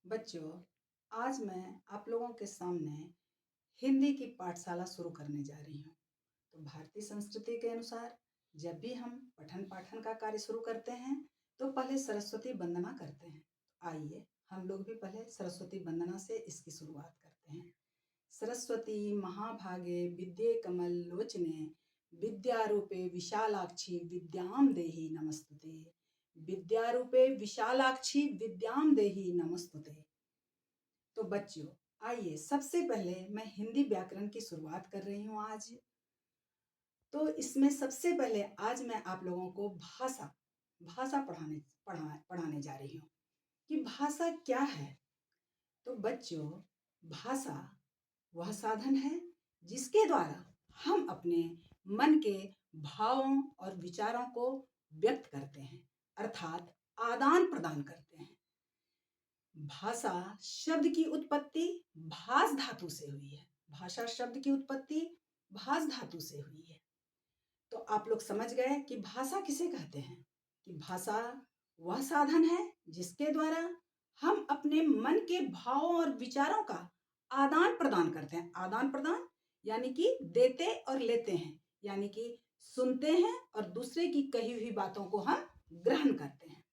बच्चों, आज मैं आप लोगों के सामने हिंदी की पाठशाला शुरू करने जा रही हूँ। तो भारतीय संस्कृति के अनुसार जब भी हम पठन पाठन का कार्य शुरू करते हैं तो पहले सरस्वती वंदना करते हैं। आइए हम लोग भी पहले सरस्वती वंदना से इसकी शुरुआत करते हैं। सरस्वती महाभागे विद्ये कमल लोचने विद्यारूपे विशालाक्षी विद्याम देहि नमस्तुते। विद्यारूपे विशालाक्षी विद्याम देहि नमस्तुते। तो बच्चों, आइए सबसे पहले मैं हिंदी व्याकरण की शुरुआत कर रही हूँ आज। तो इसमें सबसे पहले आज मैं आप लोगों को भाषा भाषा पढ़ाने जा रही हूँ कि भाषा क्या है। तो बच्चों, भाषा वह साधन है जिसके द्वारा हम अपने मन के भावों और विचारों को व्यक्त करते हैं, अर्थात आदान प्रदान करते हैं। भाषा शब्द की उत्पत्ति भास धातु से हुई है। भाषा शब्द की उत्पत्ति भास धातु से हुई है। तो आप लोग समझ गए कि भाषा किसे कहते हैं। कि भाषा वह साधन है जिसके द्वारा हम अपने मन के भावों और विचारों का आदान प्रदान करते हैं। आदान प्रदान यानी कि देते और लेते हैं, यानी कि सुनते हैं और दूसरे की कही हुई बातों को हम ग्रहण करते हैं।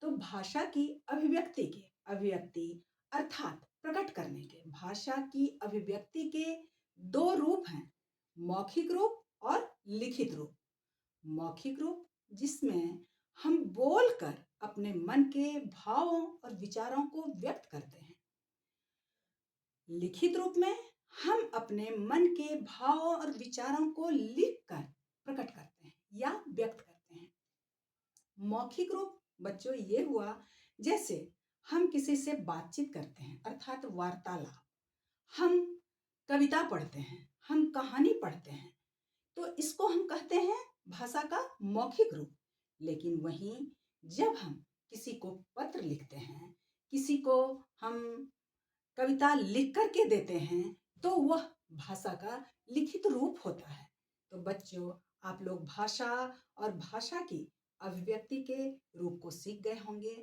तो भाषा की अभिव्यक्ति अर्थात प्रकट करने के भाषा की अभिव्यक्ति के दो रूप हैं, मौखिक रूप और लिखित रूप। मौखिक रूप जिसमें हम बोलकर अपने मन के भावों और विचारों को व्यक्त करते हैं। लिखित रूप में हम अपने मन के भावों और विचारों को लिखकर प्रकट करते हैं या व्यक्त करते हैं। मौखिक रूप बच्चों ये हुआ जैसे हम किसी से बातचीत करते हैं, अर्थात वार्तालाप। हम कविता पढ़ते हैं, हम कहानी पढ़ते हैं, तो इसको हम कहते हैं भाषा का मौखिक रूप। लेकिन वहीं जब हम किसी को पत्र लिखते हैं, किसी को हम कविता लिख करके देते हैं, तो वह भाषा का लिखित रूप होता है। तो बच्चों, आप लोग भाषा और भाषा की अभिव्यक्ति के रूप को सीख गए होंगे।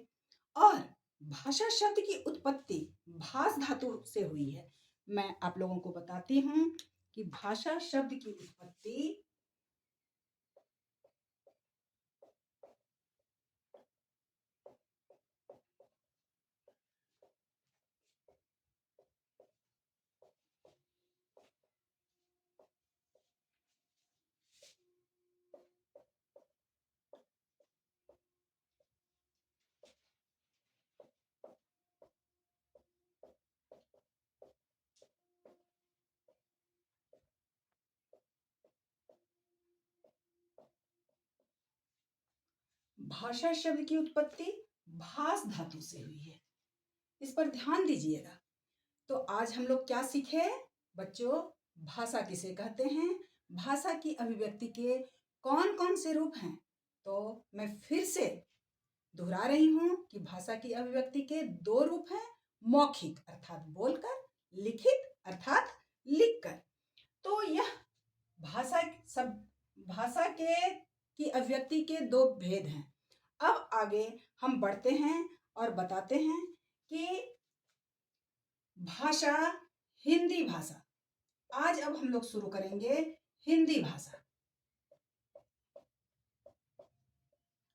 और भाषा शब्द की उत्पत्ति भास धातु से हुई है। मैं आप लोगों को बताती हूँ कि भाषा शब्द की उत्पत्ति भाषा शब्द की उत्पत्ति भास धातु से हुई है। इस पर ध्यान दीजिएगा। तो आज हम लोग क्या सीखे बच्चों? भाषा किसे कहते हैं, भाषा की अभिव्यक्ति के कौन कौन से रूप हैं। तो मैं फिर से दोहरा रही हूं कि भाषा की अभिव्यक्ति के दो रूप हैं, मौखिक अर्थात बोलकर, लिखित अर्थात लिखकर। तो यह भाषा सब भाषा के की अभिव्यक्ति के दो भेद हैं। अब आगे हम बढ़ते हैं और बताते हैं कि भाषा, हिंदी भाषा। आज अब हम लोग शुरू करेंगे हिंदी भाषा।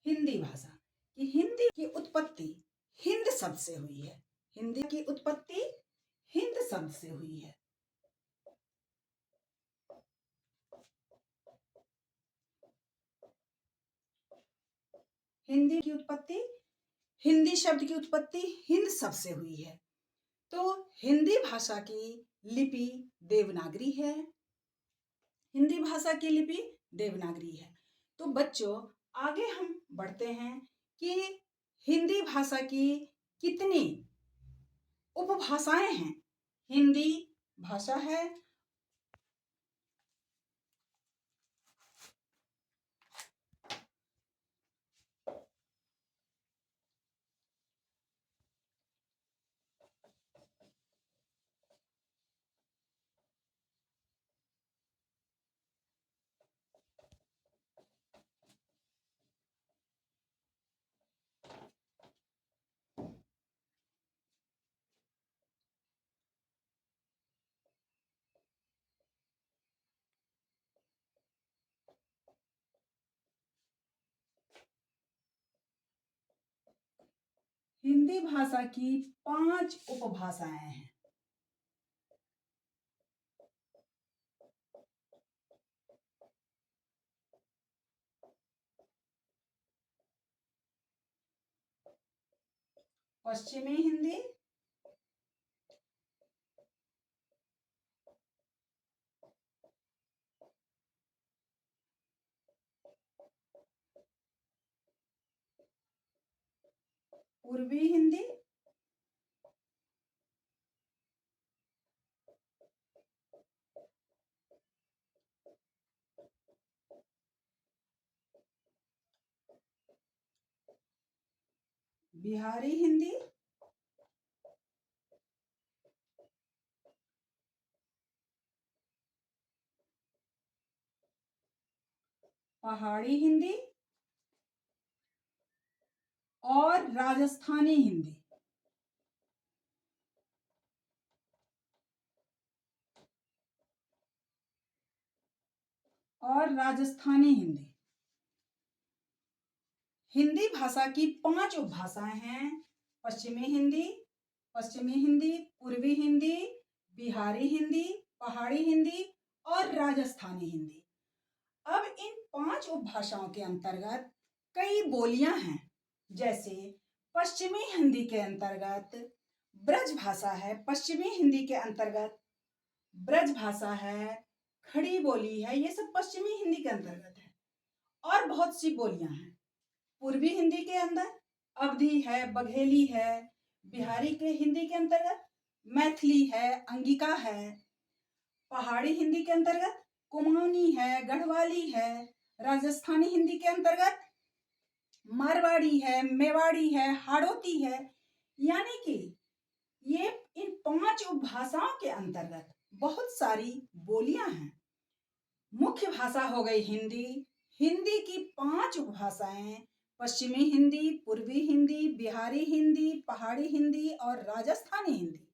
हिंदी भाषा कि हिंदी की उत्पत्ति हिंद शब्द से हुई है। हिंदी की उत्पत्ति हिंद शब्द से हुई है। हिंदी की उत्पत्ति हिंदी शब्द की उत्पत्ति हिंद शब्द से हुई है। तो हिंदी भाषा की लिपि देवनागरी है। हिंदी भाषा की लिपि देवनागरी है। तो बच्चों, आगे हम बढ़ते हैं कि हिंदी भाषा की कितनी उपभाषाएं हैं। हिंदी भाषा है हिंदी भाषा की 5 उपभाषाएं हैं। पश्चिमी हिंदी, पूर्वी हिंदी, बिहारी हिंदी, पहाड़ी हिंदी और राजस्थानी हिंदी। हिंदी भाषा की 5 उपभाषाएं हैं। पश्चिमी हिंदी, पूर्वी हिंदी, बिहारी हिंदी, पहाड़ी हिंदी और राजस्थानी हिंदी। अब इन 5 उपभाषाओं के अंतर्गत कई बोलियां हैं। जैसे पश्चिमी हिंदी के अंतर्गत ब्रज भाषा है, पश्चिमी हिंदी के अंतर्गत ब्रज भाषा है, खड़ी बोली है, ये सब पश्चिमी हिंदी के अंतर्गत है। और बहुत सी बोलियां हैं। पूर्वी हिंदी के अंदर अवधी है, बघेली है। बिहारी के हिंदी के अंतर्गत मैथिली है, अंगिका है। पहाड़ी हिंदी के अंतर्गत कुमाऊनी है, गढ़वाली है। राजस्थानी हिंदी के अंतर्गत मारवाड़ी है, मेवाड़ी है, हाड़ौती है। यानी कि ये इन 5 उपभाषाओं के अंतर्गत बहुत सारी बोलियां हैं। मुख्य भाषा हो गई हिंदी। हिंदी की 5 उपभाषाएं पश्चिमी हिंदी, पूर्वी हिंदी, बिहारी हिंदी, पहाड़ी हिंदी और राजस्थानी हिंदी।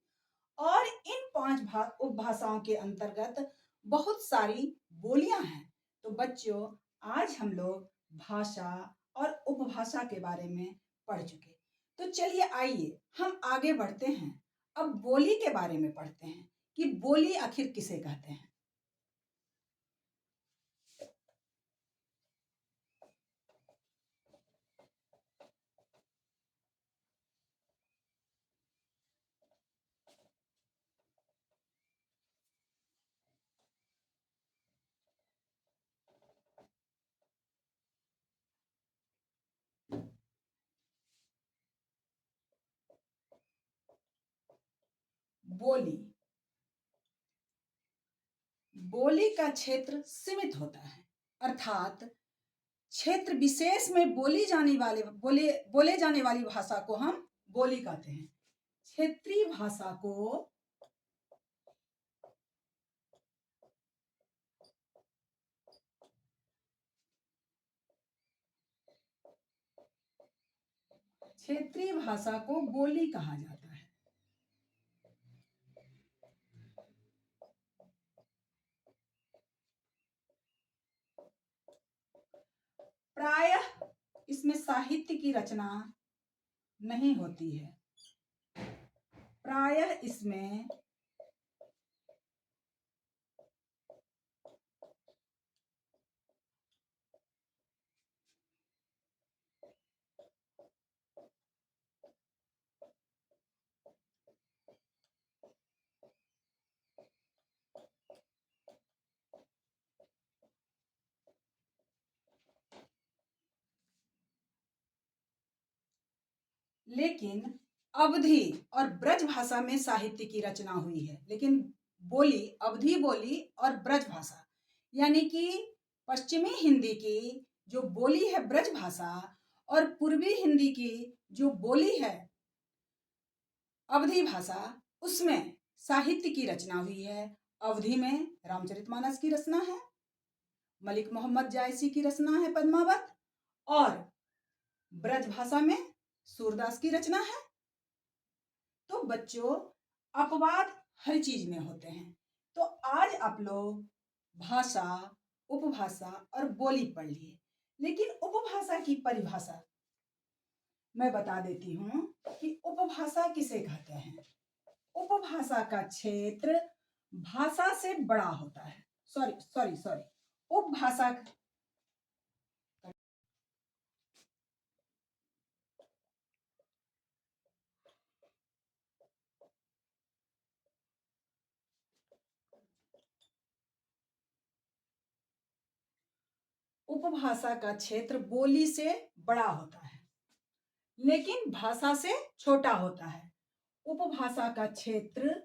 और इन 5 उपभाषाओं के अंतर्गत बहुत सारी बोलियां हैं। तो बच्चों, आज हम लोग भाषा और उपभाषा के बारे में पढ़ चुके। तो चलिए आइए हम आगे बढ़ते हैं। अब बोली के बारे में पढ़ते हैं कि बोली आखिर किसे कहते हैं। बोली बोली का क्षेत्र सीमित होता है, अर्थात क्षेत्र विशेष में बोले जाने वाली भाषा को हम बोली कहते हैं। क्षेत्रीय भाषा को बोली कहा जाता है। प्रायः इसमें साहित्य की रचना नहीं होती है। प्रायः इसमें लेकिन अवधी और ब्रज भाषा में साहित्य की रचना हुई है। लेकिन बोली, अवधी बोली और ब्रज भाषा यानी कि पश्चिमी हिंदी की जो बोली है ब्रज भाषा और पूर्वी हिंदी की जो बोली है अवधी भाषा, उसमें साहित्य की रचना हुई है। अवधी में रामचरितमानस की रचना है, मलिक मोहम्मद जायसी की रचना है पद्मावत, और ब्रज भाषा में सूरदास की रचना है। तो बच्चों, अपवाद हर चीज में होते हैं। तो आज आप लोग भाषा, उपभाषा और बोली पढ़ लिए। लेकिन उपभाषा की परिभाषा मैं बता देती हूँ कि उपभाषा किसे कहते हैं। उपभाषा का क्षेत्र भाषा से बड़ा होता है। सॉरी सॉरी सॉरी, उपभाषा उपभाषा का क्षेत्र बोली से बड़ा होता है, लेकिन भाषा से छोटा होता है। उपभाषा का क्षेत्र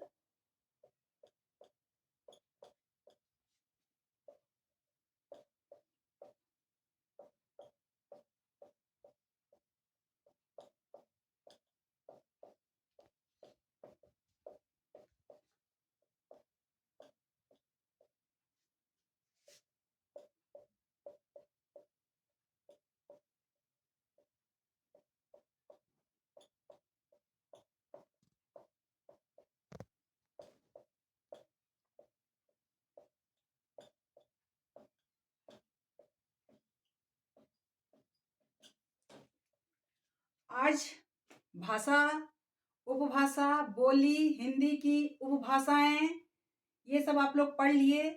आज भाषा, उपभाषा, बोली, हिंदी की उपभाषाएं, ये सब आप लोग पढ़ लिए।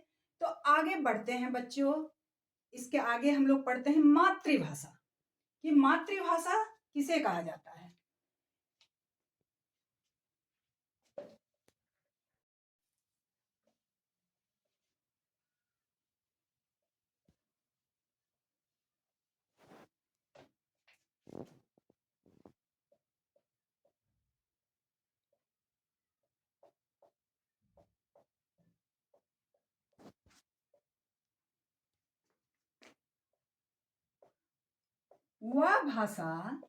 तो आगे बढ़ते हैं बच्चों। इसके आगे हम लोग पढ़ते हैं मातृभाषा, कि मातृभाषा किसे कहा जाता है। वह भाषा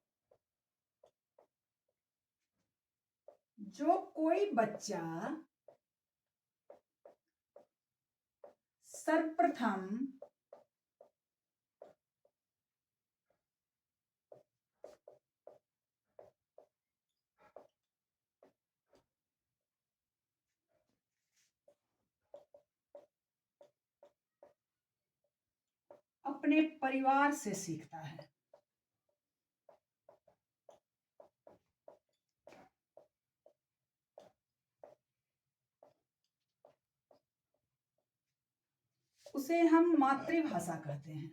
जो कोई बच्चा सर्वप्रथम अपने परिवार से सीखता है, उसे हम मातृभाषा कहते हैं।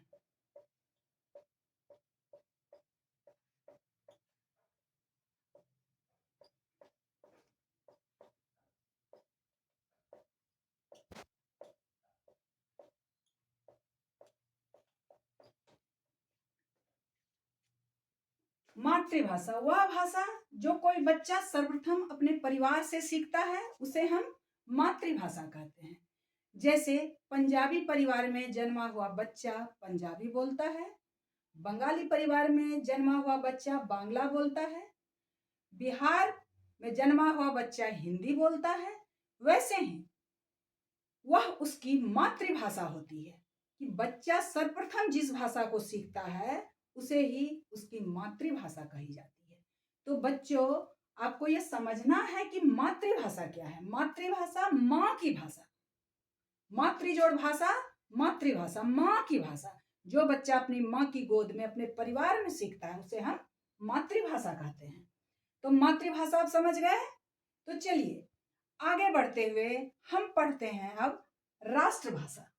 मातृभाषा वह भाषा जो कोई बच्चा सर्वप्रथम अपने परिवार से सीखता है, उसे हम मातृभाषा कहते हैं। जैसे पंजाबी परिवार में जन्मा हुआ बच्चा पंजाबी बोलता है, बंगाली परिवार में जन्मा हुआ बच्चा बांग्ला बोलता है, बिहार में जन्मा हुआ बच्चा हिंदी बोलता है। वैसे ही वह उसकी मातृभाषा होती है, कि बच्चा सर्वप्रथम जिस भाषा को सीखता है उसे ही उसकी मातृभाषा कही जाती है। तो बच्चों, आपको यह समझना है कि मातृभाषा क्या है। मातृभाषा माँ की भाषा, मातृजोड़ भाषा, मातृभाषा माँ की भाषा। जो बच्चा अपनी माँ की गोद में अपने परिवार में सीखता है उसे हम मातृभाषा कहते हैं। तो मातृभाषा आप समझ गए। तो चलिए आगे बढ़ते हुए हम पढ़ते हैं अब राष्ट्रभाषा।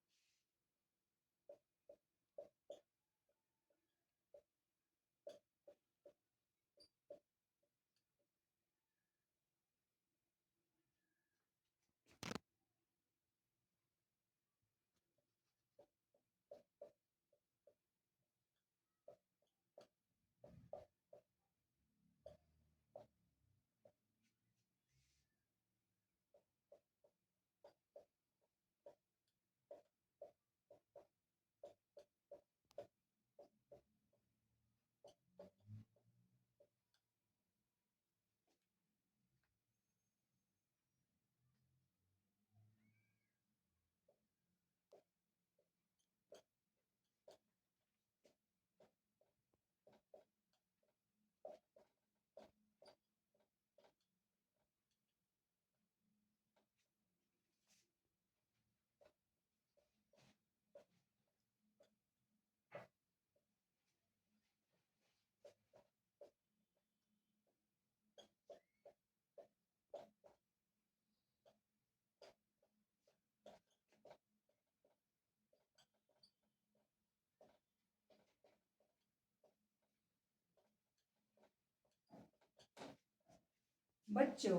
बच्चों,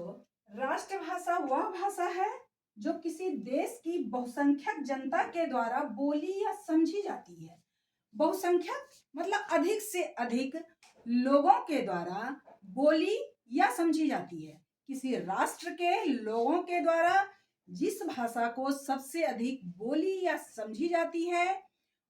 राष्ट्रभाषा वह भाषा है जो किसी देश की बहुसंख्यक जनता के द्वारा बोली या समझी जाती है। बहुसंख्यक मतलब अधिक से अधिक लोगों के द्वारा बोली या समझी जाती है। किसी राष्ट्र के लोगों के द्वारा जिस भाषा को सबसे अधिक बोली या समझी जाती है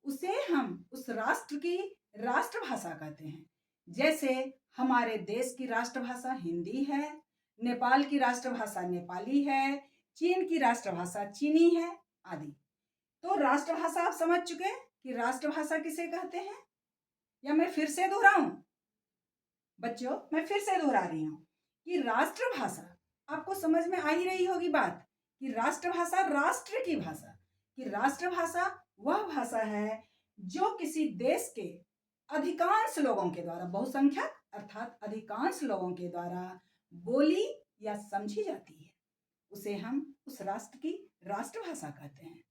उसे हम उस राष्ट्र की राष्ट्रभाषा कहते हैं। जैसे हमारे देश की राष्ट्रभाषा हिंदी है, नेपाल की राष्ट्रभाषा नेपाली है, चीन की राष्ट्रभाषा चीनी है आदि। तो राष्ट्रभाषा आप समझ चुके कि राष्ट्रभाषा किसे कहते हैं, या मैं फिर से दोहराऊं? बच्चों, मैं फिर से दोहरा रही हूं कि राष्ट्रभाषा, आपको समझ में आ ही रही होगी बात कि राष्ट्रभाषा राष्ट्र की भाषा, कि राष्ट्रभाषा वह भाषा है जो किसी देश के अधिकांश लोगों के द्वारा, बहुसंख्यक अर्थात अधिकांश लोगों के द्वारा बोली या समझी जाती है, उसे हम उस राष्ट्र की राष्ट्रभाषा कहते हैं।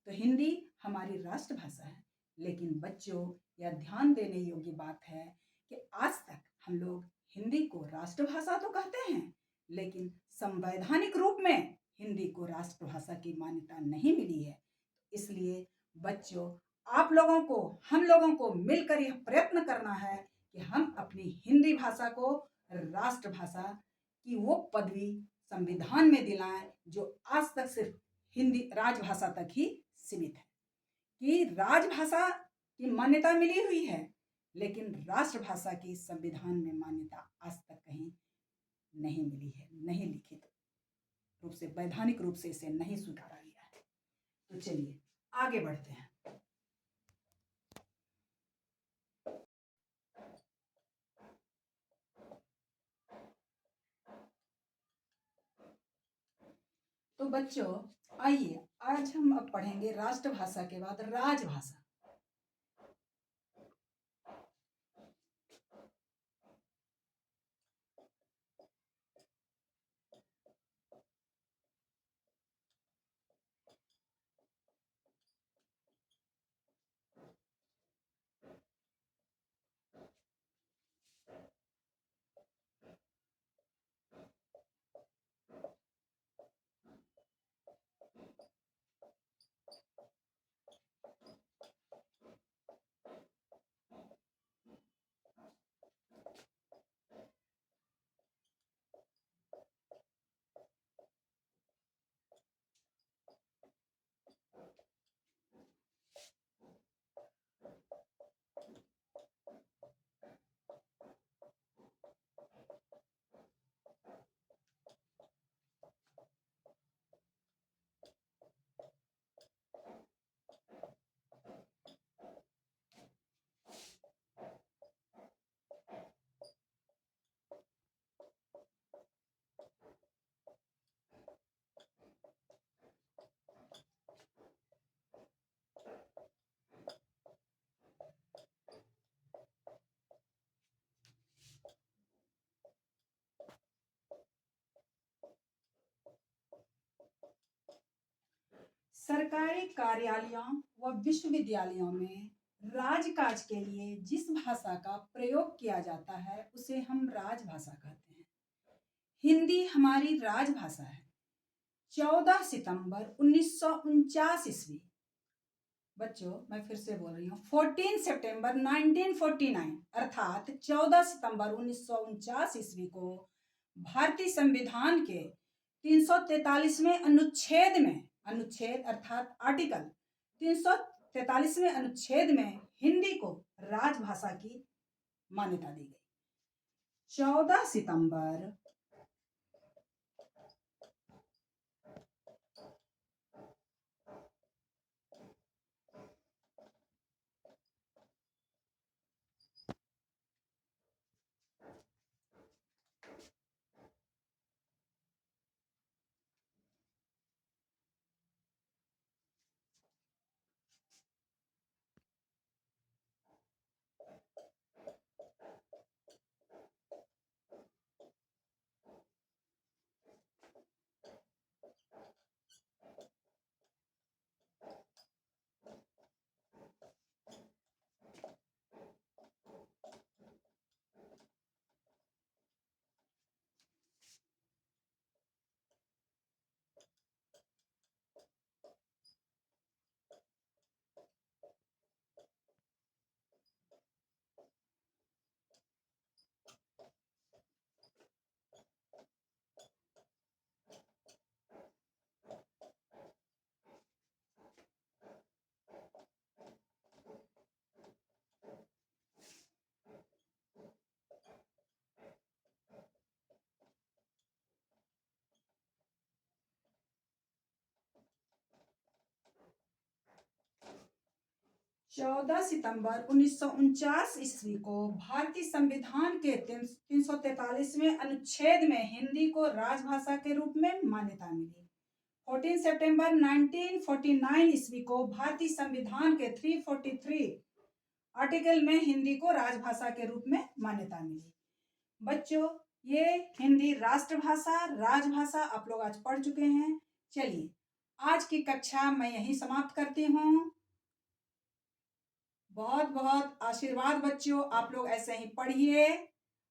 तो हिंदी हमारी राष्ट्रभाषा है। लेकिन बच्चों, यह ध्यान देने योग्य बात है कि आज तक हम लोग हिंदी को राष्ट्रभाषा तो कहते हैं, लेकिन संवैधानिक रूप में हिंदी को राष्ट्रभाषा की मान्यता नहीं मिली है। इसलिए बच्चों, आप लोगों को, हम लोगों को मिलकर यह प्रयत्न करना है कि हम अपनी हिंदी भाषा को राष्ट्रभाषा की वो पदवी संविधान में दिलाएं जो आज तक सिर्फ हिंदी राजभाषा तक ही सीमित है। कि राजभाषा की मान्यता मिली हुई है, लेकिन राष्ट्रभाषा की संविधान में मान्यता आज तक कहीं नहीं मिली है, नहीं लिखित रूप से, वैधानिक रूप से इसे नहीं स्वीकारा गया है। तो चलिए आगे बढ़ते हैं। तो बच्चों, आइए आज हम अब पढ़ेंगे राष्ट्रभाषा के बाद राजभाषा। सरकारी कार्यालयों व विश्वविद्यालयों में राजकाज के लिए जिस भाषा का प्रयोग किया जाता है उसे हम राजभाषा कहते हैं। हिंदी हमारी राजभाषा है। 14 सितंबर 1949 ईस्वी, बच्चों मैं फिर से बोल रही हूँ, 14 सितंबर 1949 अर्थात 14 सितंबर 1949 ईस्वी को भारतीय संविधान के 343वें अनुच्छेद में, अनुच्छेद अर्थात आर्टिकल 343वें अनुच्छेद में हिंदी को राजभाषा की मान्यता दी गई। 14 सितंबर 14 सितंबर 1949 ईस्वी को भारतीय संविधान के 343वें अनुच्छेद में हिंदी को राजभाषा के रूप में मान्यता मिली। 14 सितंबर 1949 ईस्वी को भारतीय संविधान के 343 आर्टिकल में हिंदी को राजभाषा के रूप में मान्यता मिली। बच्चों, ये हिंदी राष्ट्रभाषा, राजभाषा आप लोग आज पढ़ चुके हैं। चलिए, आज की कक्षा मैं यहीं समाप्त करती हूँ। बहुत बहुत आशीर्वाद बच्चों, आप लोग ऐसे ही पढ़िए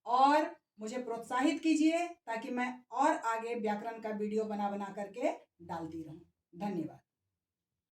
और मुझे प्रोत्साहित कीजिए ताकि मैं और आगे व्याकरण का वीडियो बना करके डालती रहूं। धन्यवाद।